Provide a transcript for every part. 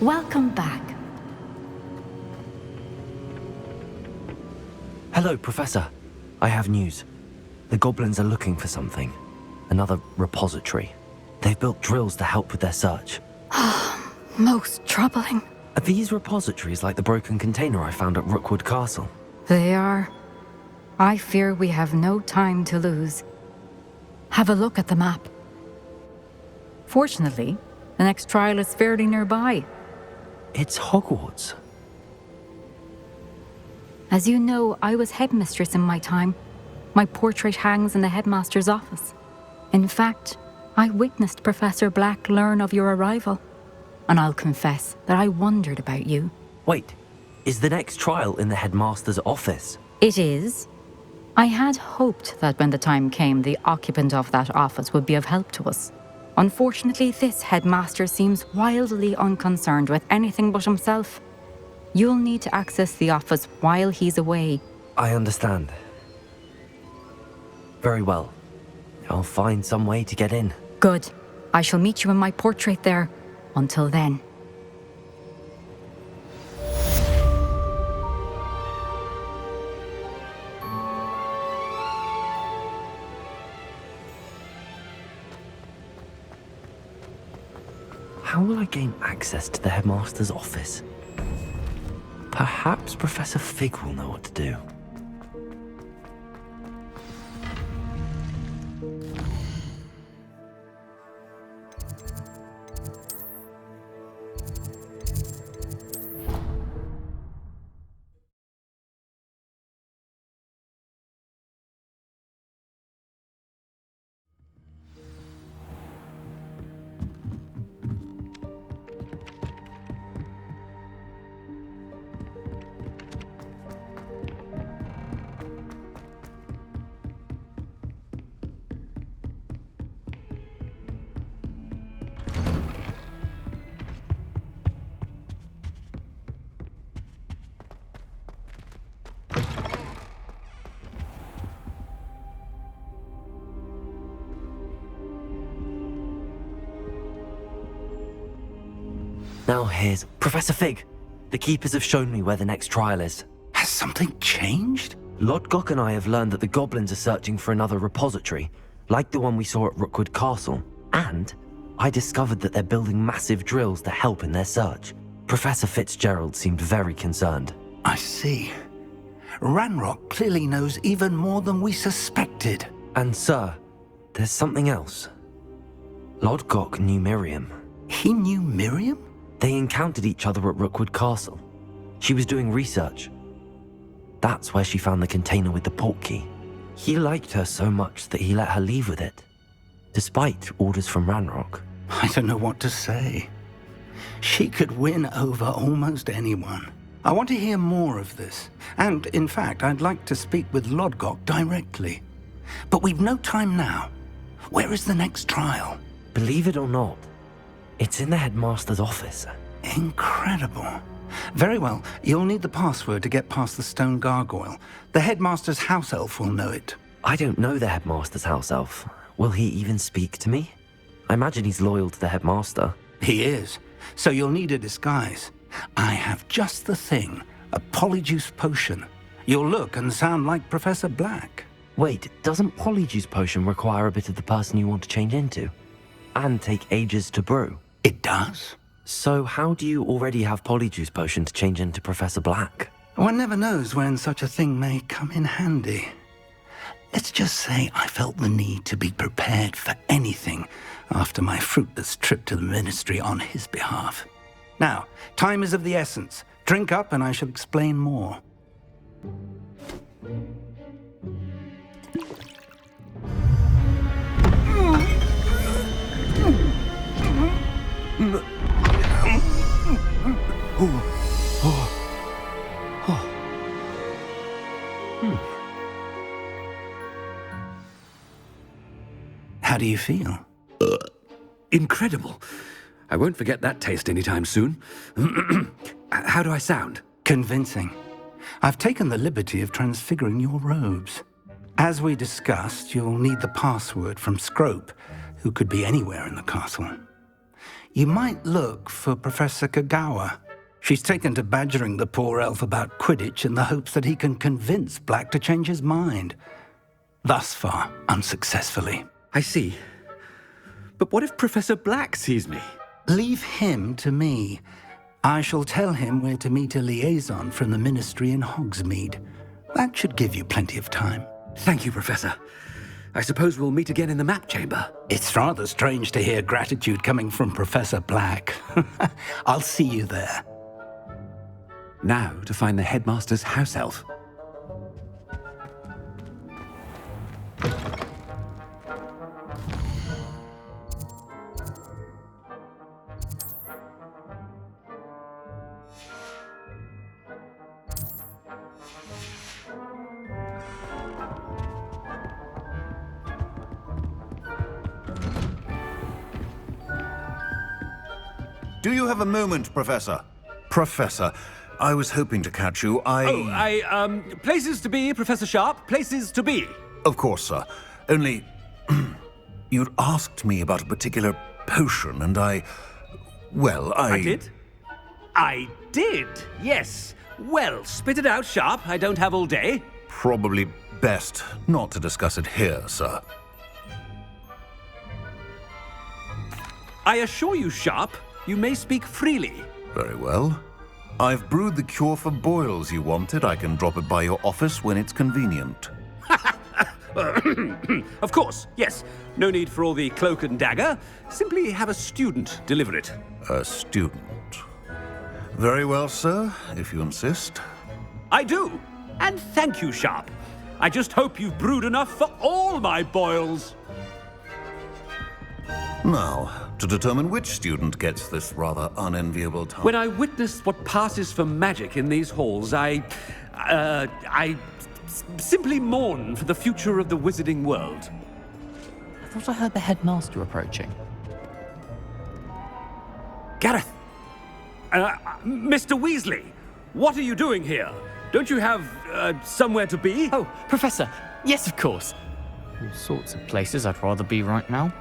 Welcome back. Hello, Professor. I have news. The goblins are looking for something. Another repository. They've built drills to help with their search. Most troubling. Are these repositories like the broken container I found at Rookwood Castle? They are. I fear we have no time to lose. Have a look at the map. Fortunately, the next trial is fairly nearby. It's Hogwarts. As you know, I was headmistress in my time. My portrait hangs in the headmaster's office. In fact, I witnessed Professor Black learn of your arrival. And I'll confess that I wondered about you. Wait, is the next trial in the headmaster's office? It is. I had hoped that when the time came, the occupant of that office would be of help to us. Unfortunately, this headmaster seems wildly unconcerned with anything but himself. You'll need to access the office while he's away. I understand. Very well. I'll find some way to get in. Good. I shall meet you in my portrait there. Until then. How will I gain access to the headmaster's office? Perhaps Professor Fig will know what to do. Now here's Professor Fig. The keepers have shown me where the next trial is. Has something changed? Lodgok and I have learned that the goblins are searching for another repository, like the one we saw at Rookwood Castle. And I discovered that they're building massive drills to help in their search. Professor Fitzgerald seemed very concerned. I see. Ranrock clearly knows even more than we suspected. And sir, there's something else. Lodgok knew Miriam. He knew Miriam? They encountered each other at Rookwood Castle. She was doing research. That's where she found the container with the portkey. He liked her so much that he let her leave with it, despite orders from Ranrock. I don't know what to say. She could win over almost anyone. I want to hear more of this. And, in fact, I'd like to speak with Lodgok directly. But we've no time now. Where is the next trial? Believe it or not, it's in the headmaster's office. Incredible. Very well, you'll need the password to get past the stone gargoyle. The headmaster's house elf will know it. I don't know the headmaster's house elf. Will he even speak to me? I imagine he's loyal to the headmaster. He is. So you'll need a disguise. I have just the thing. A Polyjuice potion. You'll look and sound like Professor Black. Wait, doesn't Polyjuice potion require a bit of the person you want to change into? And take ages to brew? It does? So how do you already have Polyjuice potion to change into Professor Black? One never knows when such a thing may come in handy. Let's just say I felt the need to be prepared for anything after my fruitless trip to the ministry on his behalf. Now, time is of the essence. Drink up and I shall explain more. How do you feel? Incredible. I won't forget that taste anytime soon. How do I sound? Convincing. I've taken the liberty of transfiguring your robes. As we discussed, you'll need the password from Scrope, who could be anywhere in the castle. You might look for Professor Kagawa. She's taken to badgering the poor elf about Quidditch in the hopes that he can convince Black to change his mind. Thus far, unsuccessfully. I see. But what if Professor Black sees me? Leave him to me. I shall tell him where to meet a liaison from the Ministry in Hogsmeade. That should give you plenty of time. Thank you, Professor. I suppose we'll meet again in the map chamber. It's rather strange to hear gratitude coming from Professor Black. I'll see you there. Now to find the headmaster's house elf. Do you have a moment, Professor? Professor, I was hoping to catch you. Places to be, Professor Sharp, places to be. Of course, sir. Only, you'd asked me about a particular potion, and I did? I did, yes. Well, spit it out, Sharp. I don't have all day. Probably best not to discuss it here, sir. I assure you, Sharp, you may speak freely. Very well. I've brewed the cure for boils you wanted. I can drop it by your office when it's convenient. Of course, yes. No need for all the cloak and dagger. Simply have a student deliver it. A student. Very well, sir, if you insist. I do. And thank you, Sharp. I just hope you've brewed enough for all my boils. Now, to determine which student gets this rather unenviable task. When I witness what passes for magic in these halls, I simply mourn for the future of the wizarding world. I thought I heard the headmaster approaching. Gareth! Mr. Weasley, what are you doing here? Don't you have somewhere to be? Oh, Professor, yes, of course. All sorts of places I'd rather be right now.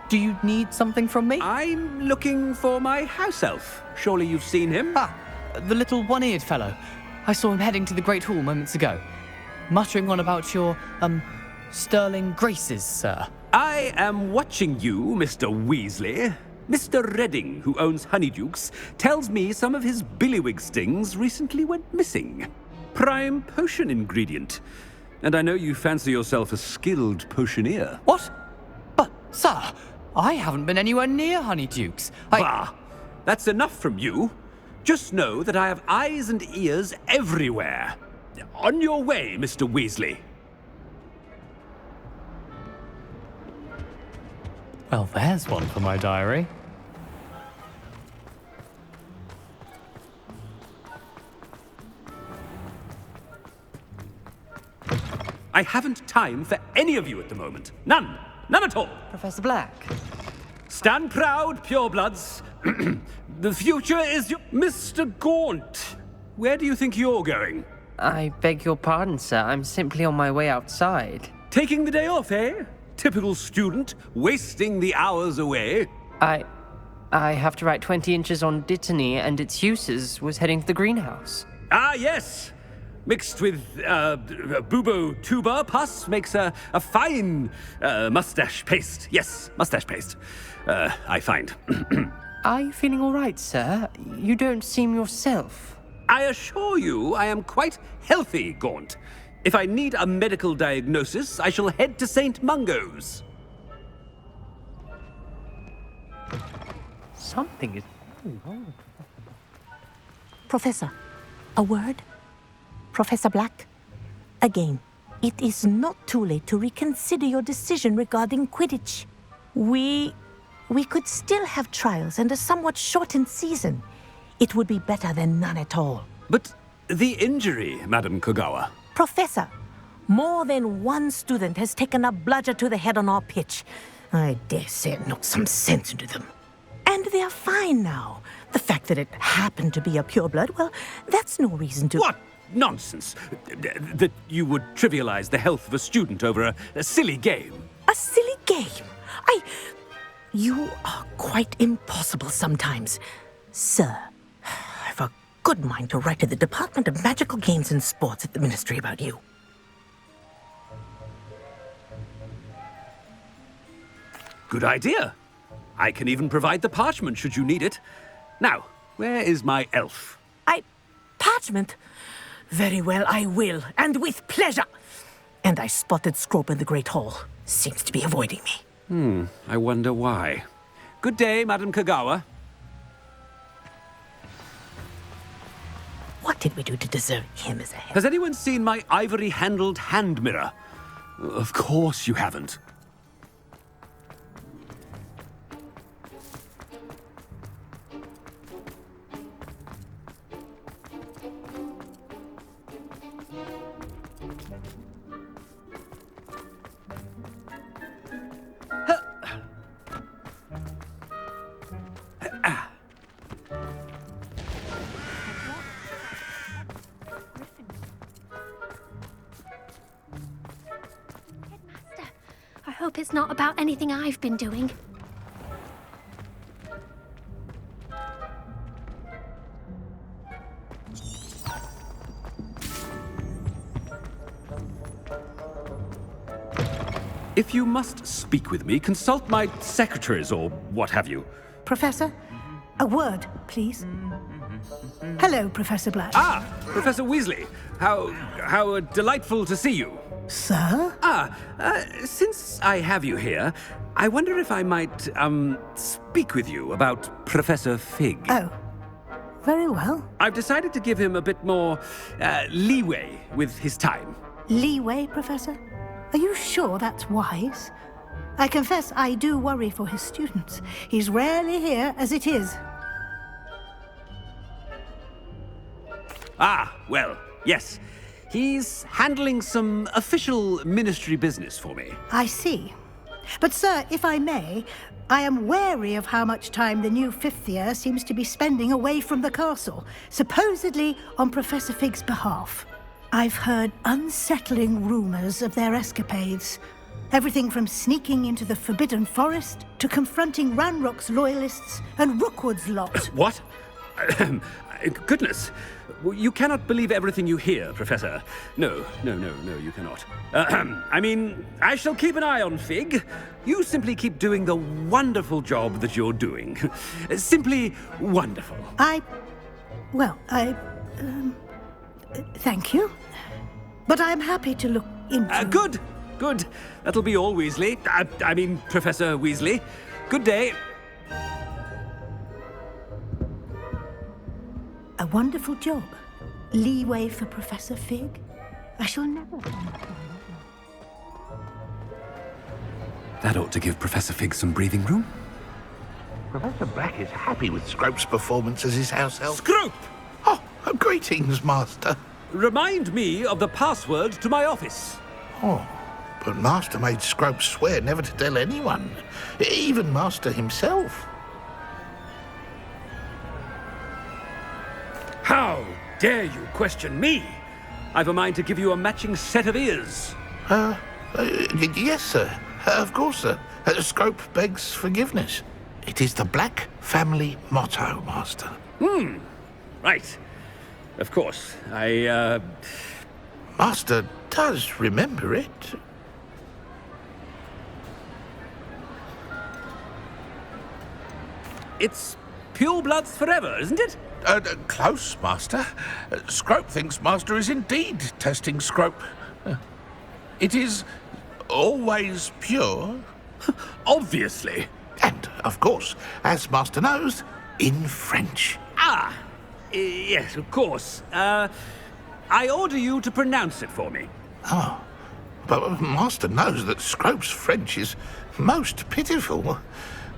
Do you need something from me? I'm looking for my house elf. Surely you've seen him? Ah, the little one-eared fellow. I saw him heading to the Great Hall moments ago, muttering on about your, sterling graces, sir. I am watching you, Mr. Weasley. Mr. Redding, who owns Honeydukes, tells me some of his billywig stings recently went missing. Prime potion ingredient. And I know you fancy yourself a skilled potioneer. What? But, sir, I haven't been anywhere near Honeydukes. Bah! That's enough from you. Just know that I have eyes and ears everywhere. On your way, Mr. Weasley. Well, there's one for my diary. I haven't time for any of you at the moment. None. None at all. Professor Black. Stand proud, purebloods. The future is your... Mr. Gaunt, where do you think you're going? I beg your pardon, sir. I'm simply on my way outside. Taking the day off, eh? Typical student, wasting the hours away. I have to write 20 inches on Dittany and its uses. Was heading to the greenhouse. Ah, yes. Mixed with bubo tuber pus makes a fine mustache paste. Yes, mustache paste. I find. Are you feeling all right, sir? You don't seem yourself. I assure you I am quite healthy, Gaunt. If I need a medical diagnosis, I shall head to St. Mungo's. Something is wrong. Professor, a word? Professor Black? Again, it is not too late to reconsider your decision regarding Quidditch. We could still have trials and a somewhat shortened season. It would be better than none at all. But the injury, Madam Kogawa. Professor, more than one student has taken a bludger to the head on our pitch. I dare say it knocked some sense into them. And they are fine now. The fact that it happened to be a pureblood, well, that's no reason to... What nonsense! That you would trivialize the health of a student over a silly game. A silly game? You are quite impossible sometimes. Sir, I've a good mind to write to the Department of Magical Games and Sports at the Ministry about you. Good idea. I can even provide the parchment should you need it. Now, where is my elf? Parchment? Very well, I will, and with pleasure. And I spotted Scrope in the Great Hall. Seems to be avoiding me. I wonder why. Good day, Madam Kagawa. What did we do to deserve him as a head? Has anyone seen my ivory-handled hand mirror? Of course you haven't. I hope it's not about anything I've been doing. If you must speak with me, consult my secretaries or what have you. Professor, a word, please. Hello, Professor Black. Ah, Professor Weasley. How delightful to see you. Sir? Since I have you here, I wonder if I might, speak with you about Professor Fig. Oh, very well. I've decided to give him a bit more, leeway with his time. Leeway, Professor? Are you sure that's wise? I confess I do worry for his students. He's rarely here as it is. Ah, well, yes. He's handling some official ministry business for me. I see. But, sir, if I may, I am wary of how much time the new fifth year seems to be spending away from the castle, supposedly on Professor Fig's behalf. I've heard unsettling rumors of their escapades. Everything from sneaking into the Forbidden Forest to confronting Ranrock's loyalists and Rookwood's lot. What? Goodness. You cannot believe everything you hear, Professor. No, you cannot. I mean, I shall keep an eye on Fig. You simply keep doing the wonderful job that you're doing. Simply wonderful. Thank you. But I'm happy to look into... Good. That'll be all, Weasley. I mean, Professor Weasley. Good day. A wonderful job. Leeway for Professor Fig. I shall never... That ought to give Professor Fig some breathing room. Professor Black is happy with Scrope's performance as his house elf. Scrope! Oh, greetings, Master. Remind me of the password to my office. Oh, but Master made Scrope swear never to tell anyone, even Master himself. How dare you question me? I've a mind to give you a matching set of ears. Yes, sir. Of course, sir. Scrope begs forgiveness. It is the Black family motto, Master. Right. Of course. Master does remember it. It's purebloods forever, isn't it? Close, Master. Scrope thinks Master is indeed testing Scrope. It is always pure. Obviously. And, of course, as Master knows, in French. Yes, of course. I order you to pronounce it for me. Oh, but Master knows that Scrope's French is most pitiful.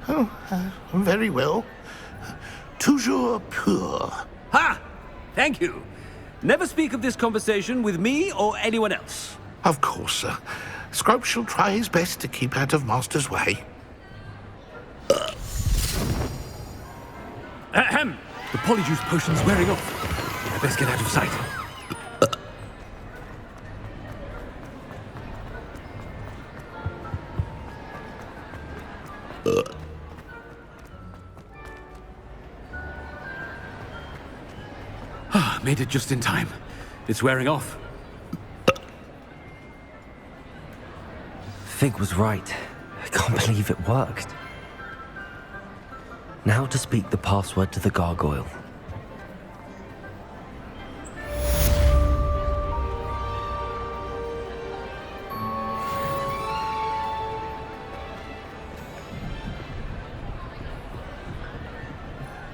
Oh, very well. Toujours pur. Ha! Thank you. Never speak of this conversation with me or anyone else. Of course, sir. Scrope shall try his best to keep out of Master's way. Ahem. The Polyjuice potion's wearing off. I best get out of sight. Made it just in time. It's wearing off. Fig was right. I can't believe it worked. Now to speak the password to the gargoyle.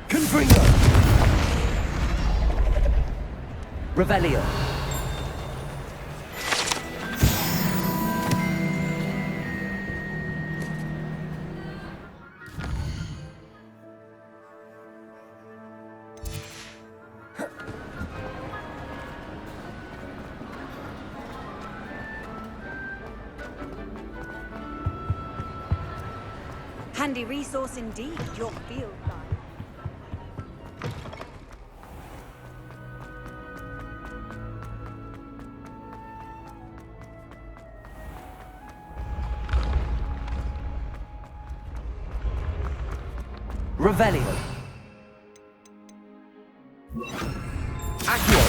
Confringo! Revelio! Handy resource indeed, your field guide. Revelio. Accio.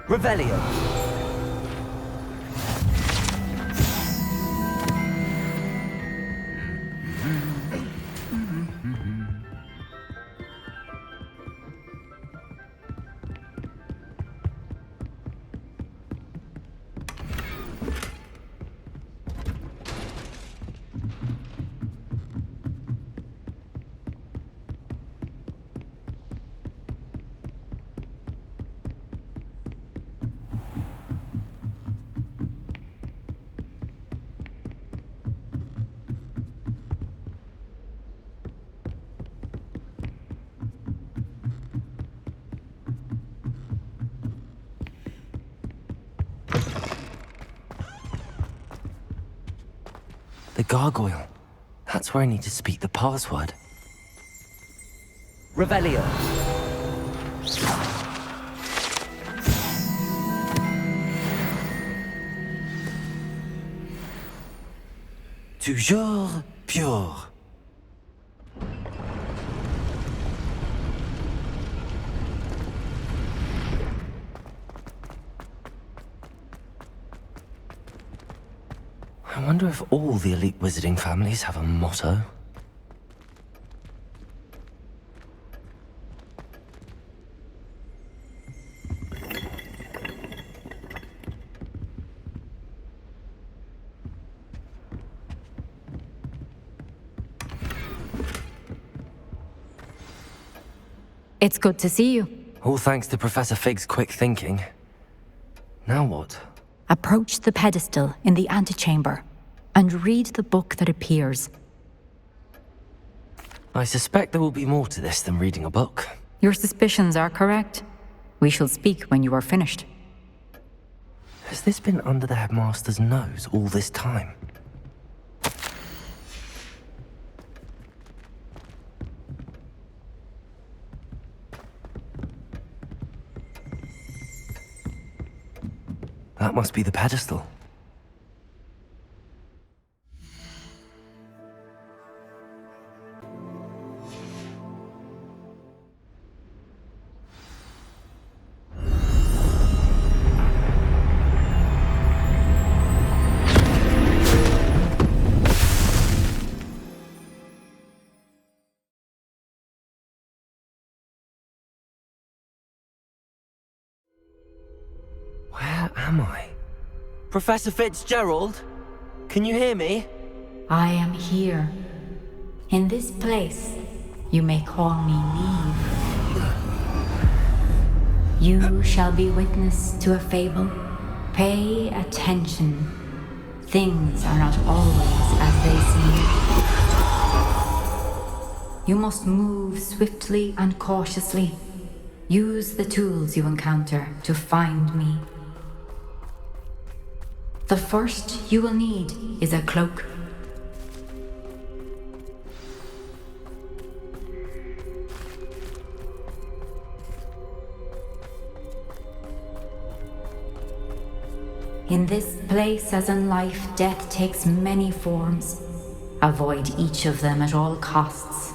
Revelio. The gargoyle. That's where I need to speak the password. Revelio. Toujours pure. I wonder if all the elite wizarding families have a motto. It's good to see you. All thanks to Professor Fig's quick thinking. Now what? Approach the pedestal in the antechamber and read the book that appears. I suspect there will be more to this than reading a book. Your suspicions are correct. We shall speak when you are finished. Has this been under the headmaster's nose all this time? That must be the pedestal. Where am I? Professor Fitzgerald? Can you hear me? I am here. In this place, you may call me Niamh. You shall be witness to a fable. Pay attention. Things are not always as they seem. You must move swiftly and cautiously. Use the tools you encounter to find me. The first you will need is a cloak. In this place, as in life, death takes many forms. Avoid each of them at all costs.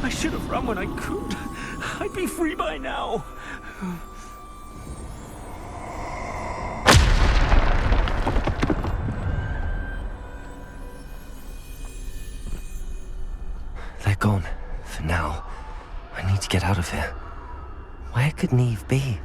I should have run when I could. I'd be free by now. They're gone. For now. I need to get out of here. Where could Niamh be?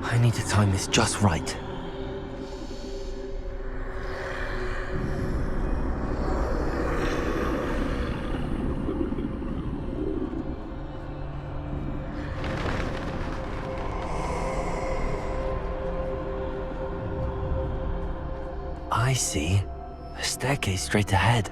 I need to time this just right. I see. A staircase straight ahead.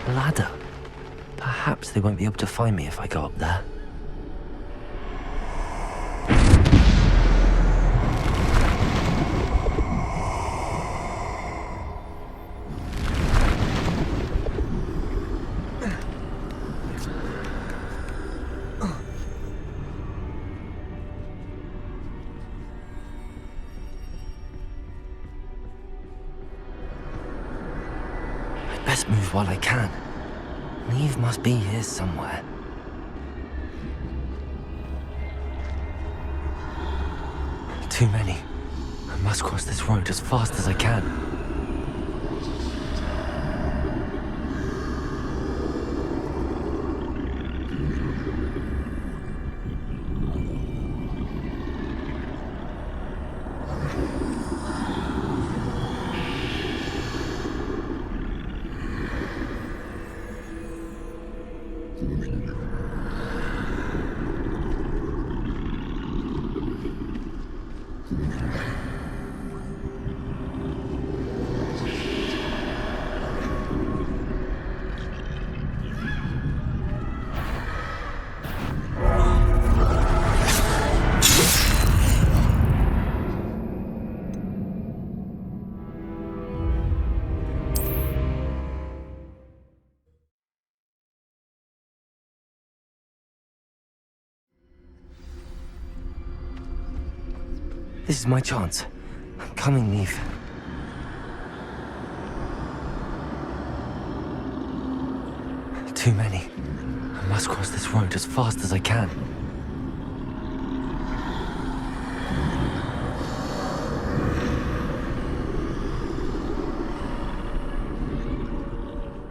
Ladder. Perhaps they won't be able to find me if I go up there. I'd best move while I can. Niamh must be here somewhere. Too many. I must cross this road as fast as I can. This is my chance. coming, Niamh. Too many. I must cross this road as fast as I can.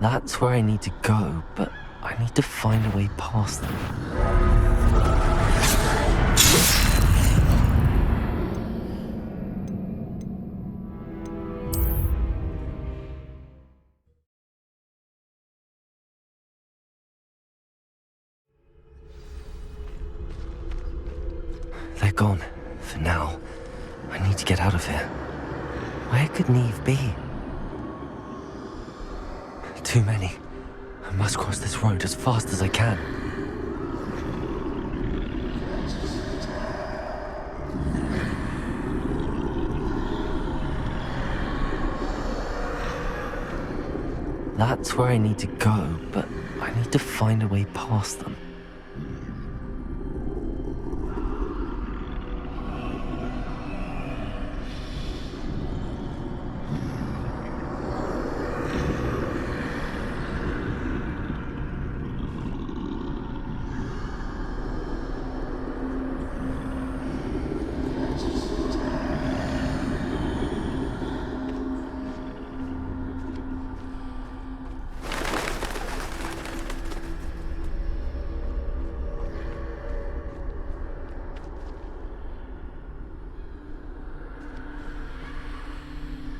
That's where I need to go, but I need to find a way past them. They're gone, for now. I need to get out of here. Where could Niamh be? Too many. I must cross this road as fast as I can. That's where I need to go, but I need to find a way past them.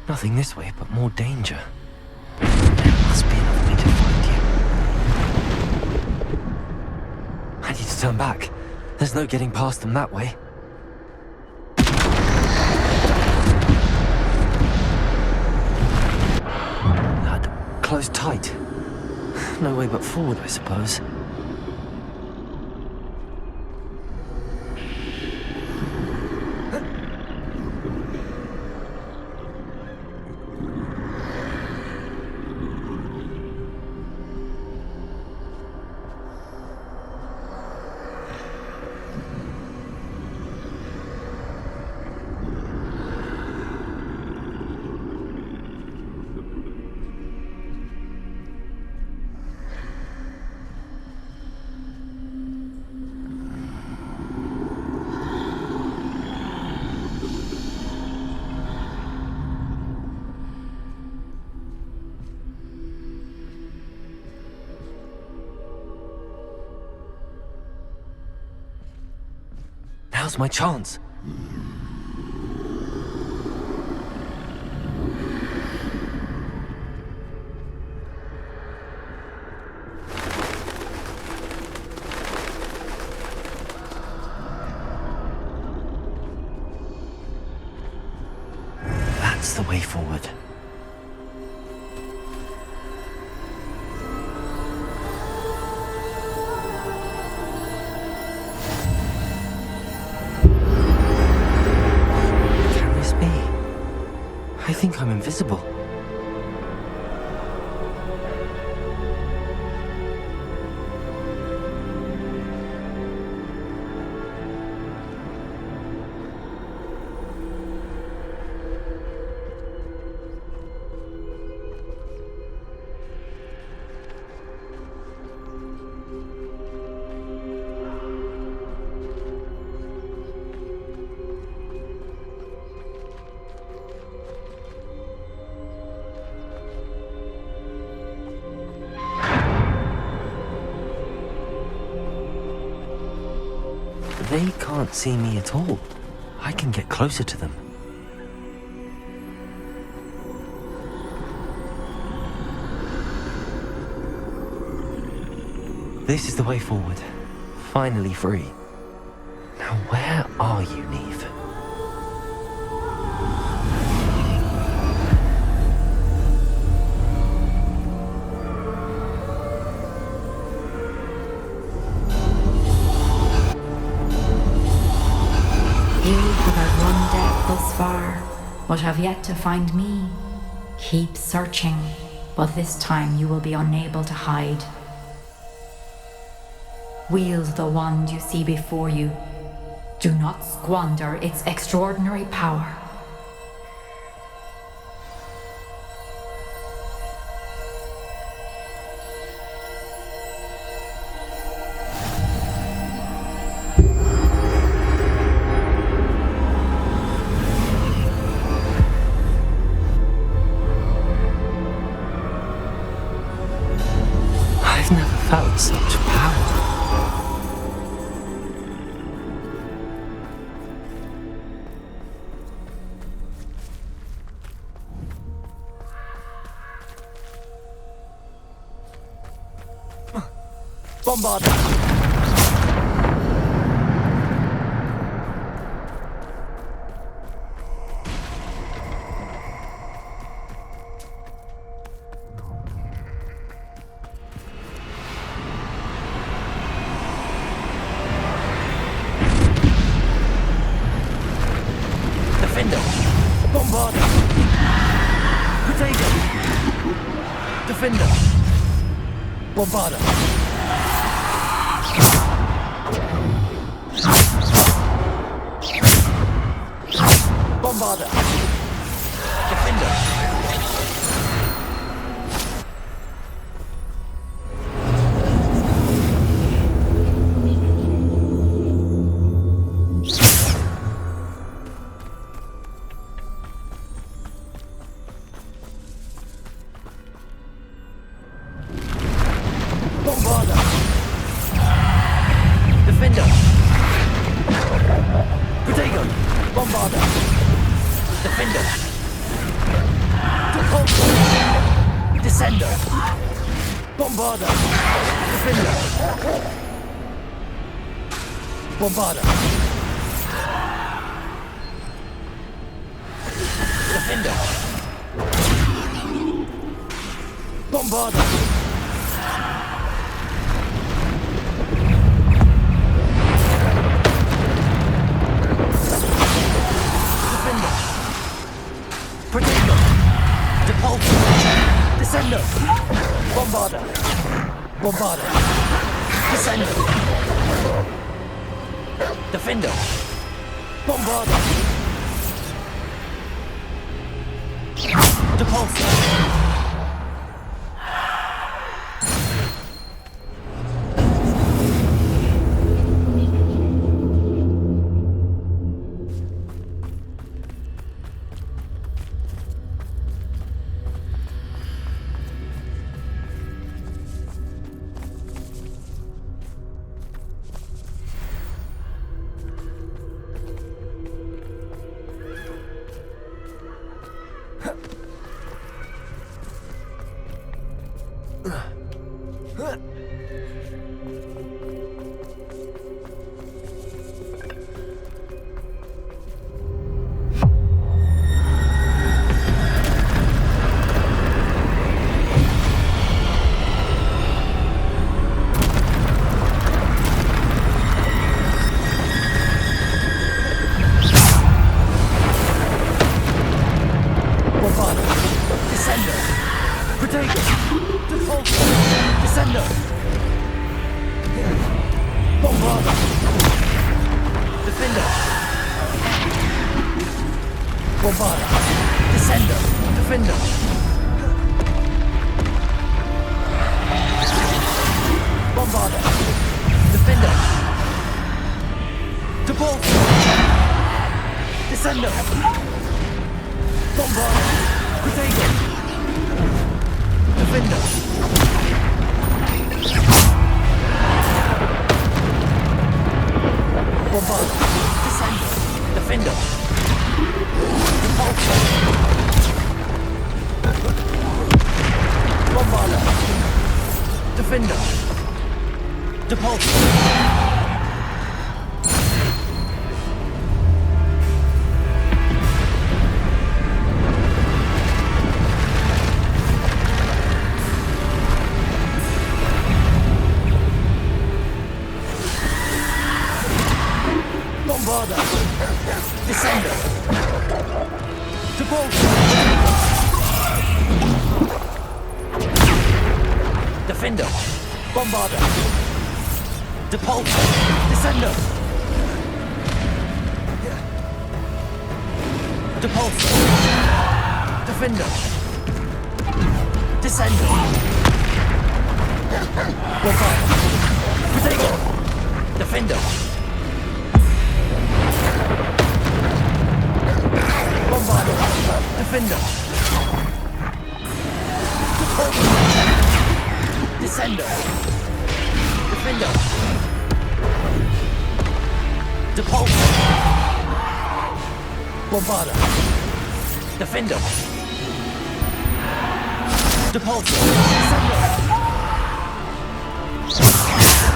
Nothing this way, but more danger. There must be another way to find you. I need to turn back. There's no getting past them that way. That closed tight. No way but forward, I suppose. Now's my chance. That's the way forward. I think I'm invisible. They can't see me at all. I can get closer to them. This is the way forward. Finally free. Now where are you, Niamh? Thus far, but have yet to find me. Keep searching, but this time you will be unable to hide. Wield the wand you see before you. Do not squander its extraordinary power. Bombarder! Defender! Bombarder! Potato! Defender! Bombarder! Bombarder! Defender! Bombarder! Defender! Potato! Bombarder! Defender! Descender! Bombarder! Defender! Bombarder! Defender! Bombarder! Protego! Depulso! Descendo! Bombarder! Bombarder! Descendo! Defender! Bombarder! Depulso! Defender! Bombarder! Depulso! Descender! Depulso! Defender! Descender! Bombarder! Potato! Defender! Bombarder! Defender! Descender! Defender! Depulso! Bombarder! Defender! Depulso! Descender!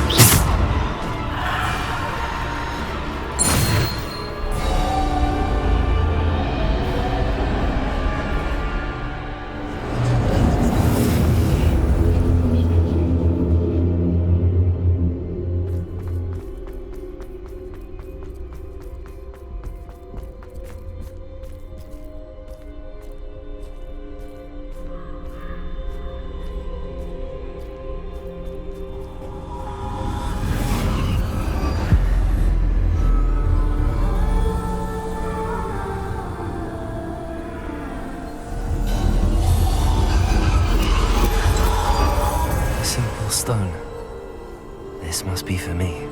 stone. This must be for me.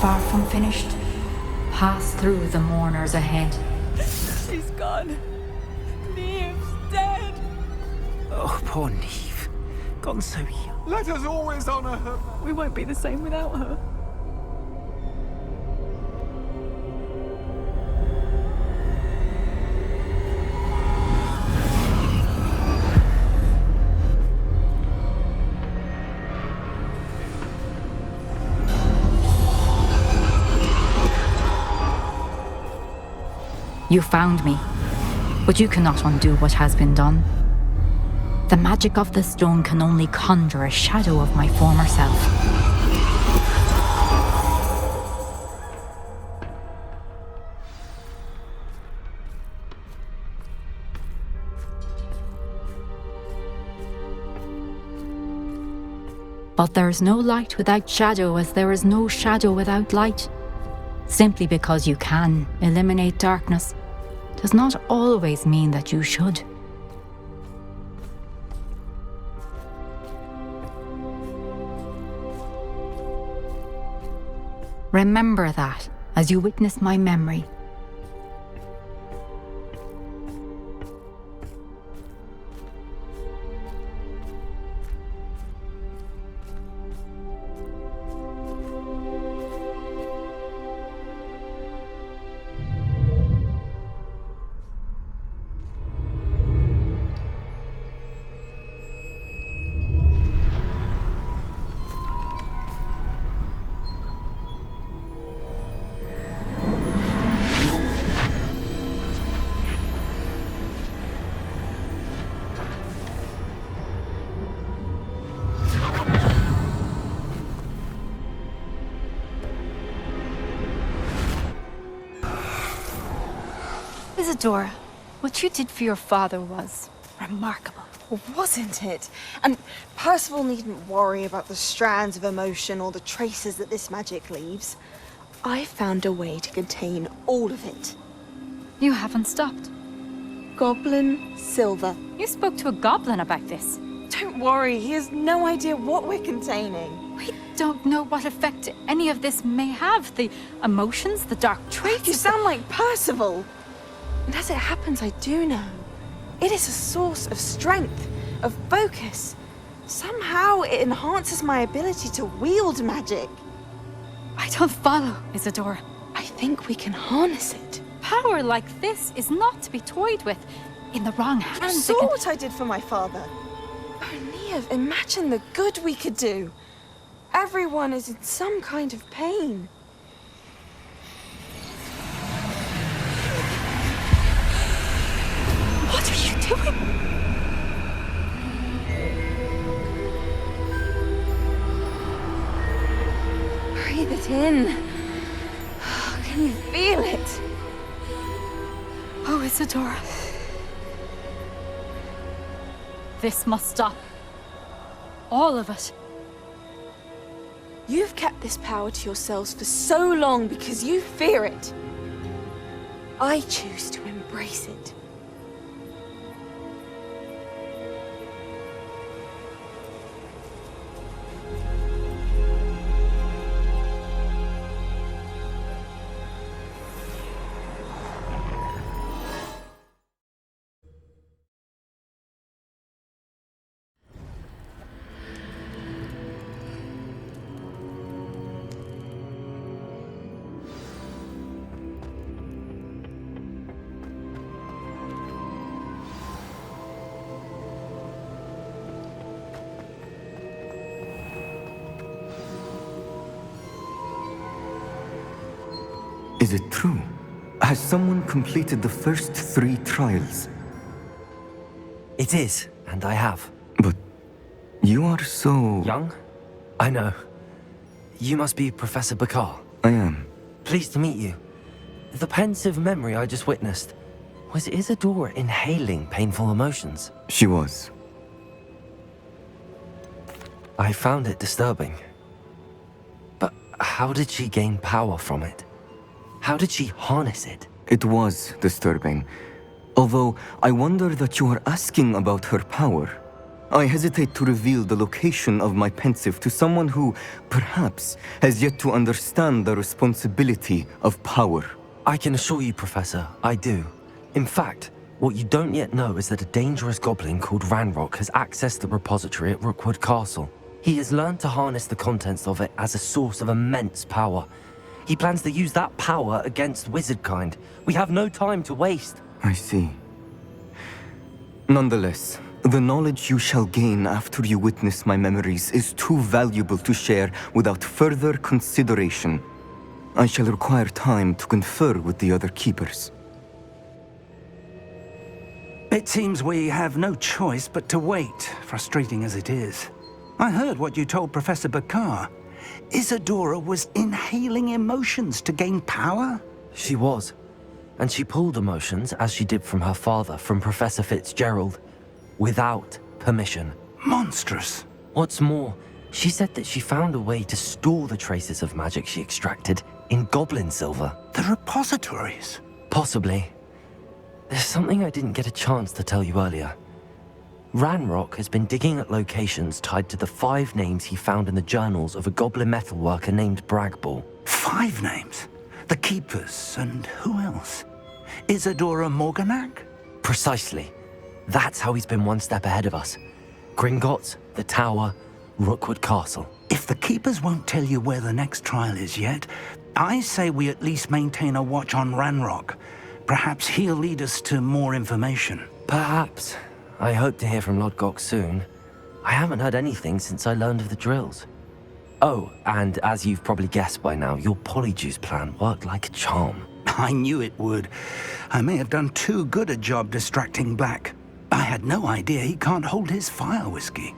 Far from finished. Pass through the mourners ahead. She's gone. Niamh's dead. Oh, poor Niamh. Gone so young. Let us always honor her. We won't be the same without her. You found me, but you cannot undo what has been done. The magic of the stone can only conjure a shadow of my former self. But there is no light without shadow, as there is no shadow without light. Simply because you can eliminate darkness does not always mean that you should. Remember that as you witness my memory. Isadora, what you did for your father was remarkable. Wasn't it? And Percival needn't worry about the strands of emotion or the traces that this magic leaves. I found a way to contain all of it. You haven't stopped. Goblin silver. You spoke to a goblin about this. Don't worry, he has no idea what we're containing. We don't know what effect any of this may have. The emotions, the dark traits. You sound like Percival. And as it happens, I do know. It is a source of strength, of focus. Somehow it enhances my ability to wield magic. I don't follow, Isadora. I think we can harness it. Power like this is not to be toyed with. In the wrong hands, You saw what I did for my father. Oh, Niamh, imagine the good we could do. Everyone is in some kind of pain. What are you doing? Breathe it in. Can you feel it? Oh, Isadora. This must stop. All of it. You've kept this power to yourselves for so long because you fear it. I choose to embrace it. Is it true? Has someone completed the first 3 trials? It is, and I have. But you are so... Young? I know. You must be Professor Bakar. I am. Pleased to meet you. The pensive memory I just witnessed. Was Isadora inhaling painful emotions? She was. I found it disturbing. But how did she gain power from it? How did she harness it? It was disturbing. Although, I wonder that you are asking about her power. I hesitate to reveal the location of my pensive to someone who, perhaps, has yet to understand the responsibility of power. I can assure you, Professor, I do. In fact, what you don't yet know is that a dangerous goblin called Ranrock has accessed the repository at Rookwood Castle. He has learned to harness the contents of it as a source of immense power. He plans to use that power against wizardkind. We have no time to waste. I see. Nonetheless, the knowledge you shall gain after you witness my memories is too valuable to share without further consideration. I shall require time to confer with the other keepers. It seems we have no choice but to wait, frustrating as it is. I heard what you told Professor Bakar. Isadora was inhaling emotions to gain power? She was. And she pulled emotions, as she did from her father, from Professor Fitzgerald, without permission. Monstrous. What's more, she said that she found a way to store the traces of magic she extracted in goblin silver. The repositories? Possibly. There's something I didn't get a chance to tell you earlier. Ranrock has been digging at locations tied to the 5 names he found in the journals of a goblin metalworker named Bragball. 5 names? The Keepers, and who else? Isadora Morganac? Precisely. That's how he's been one step ahead of us. Gringotts, the Tower, Rookwood Castle. If the Keepers won't tell you where the next trial is yet, I say we at least maintain a watch on Ranrock. Perhaps he'll lead us to more information. Perhaps. I hope to hear from Lodgok soon. I haven't heard anything since I learned of the drills. Oh, and as you've probably guessed by now, your Polyjuice plan worked like a charm. I knew it would. I may have done too good a job distracting Black. I had no idea he can't hold his fire whiskey.